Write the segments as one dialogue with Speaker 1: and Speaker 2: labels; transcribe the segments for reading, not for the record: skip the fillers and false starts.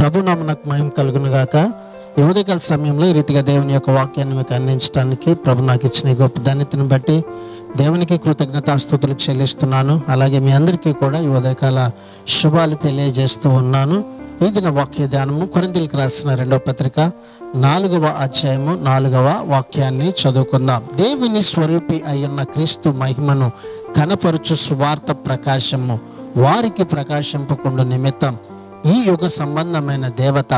Speaker 1: ప్రభునామమునకు మహిమ కలుగును గాక. ఈ ఉదయకాల సమయంలో ఈ రీతిగా దేవుని యొక్క వాక్యాన్ని మీకు అందించడానికి ప్రభు నాకు ఇచ్చిన ఈ గొప్ప ధన్యతను బట్టి దేవునికి కృతజ్ఞతాస్తుతులు చెల్లిస్తున్నాను. అలాగే మీ అందరికీ కూడా ఈ ఉదయకాల శుభాలు తెలియజేస్తూ ఉన్నాను. ఈ దిన వాక్య ధ్యానము కొరింథీయులకు రాసిన 2వ పత్రిక 4వ అధ్యాయము 4వ వాక్యాన్ని చదువుకుందాం. దేవుని స్వరూపి అయ్యున్న క్రీస్తు మహిమను కనపరుచు సువార్త ప్రకాశము వారికి ప్రకాశింపకుండా నిమిత్తం ఈ యుగ సంబంధమైన దేవత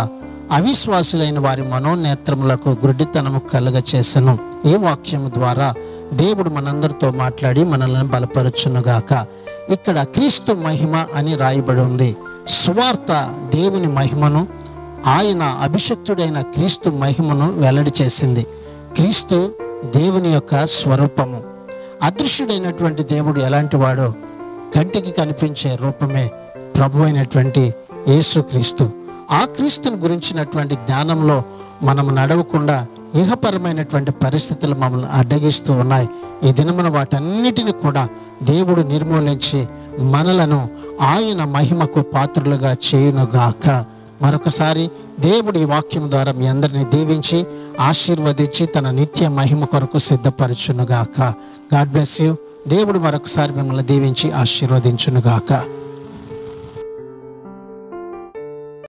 Speaker 1: అవిశ్వాసులైన వారి మనోనేత్రములకు గుడ్డితనము కలుగ చేసెను. ఈ వాక్యము ద్వారా దేవుడు మనందరితో మాట్లాడి మనల్ని బలపరచునుగాక. ఇక్కడ క్రీస్తు మహిమ అని రాయబడి ఉంది. సువార్త దేవుని మహిమను, ఆయన అభిషక్తుడైన క్రీస్తు మహిమను వెల్లడి చేసింది. క్రీస్తు దేవుని యొక్క స్వరూపము. అదృశ్యుడైనటువంటి దేవుడు ఎలాంటి వాడో కంటికి కనిపించే రూపమే ప్రభు అయినటువంటి యేసుక్రీస్తు. ఆ క్రీస్తుని గురించినటువంటి జ్ఞానంలో మనం నడవకుండా ఇహపరమైనటువంటి పరిస్థితులు మమ్మల్ని అడ్డగిస్తూ ఉన్నాయి. ఈ దినమున వాటన్నిటిని కూడా దేవుడు నిర్మూలించి మనలను ఆయన మహిమకు పాత్రులుగా చేయునుగాక. మరొకసారి దేవుడు ఈ వాక్యం ద్వారా మీ అందరినీ దీవించి ఆశీర్వదించి తన నిత్య మహిమ కొరకు సిద్ధపరచునుగాక. God bless you. దేవుడు మరొకసారి మిమ్మల్ని దీవించి ఆశీర్వదించునుగాక.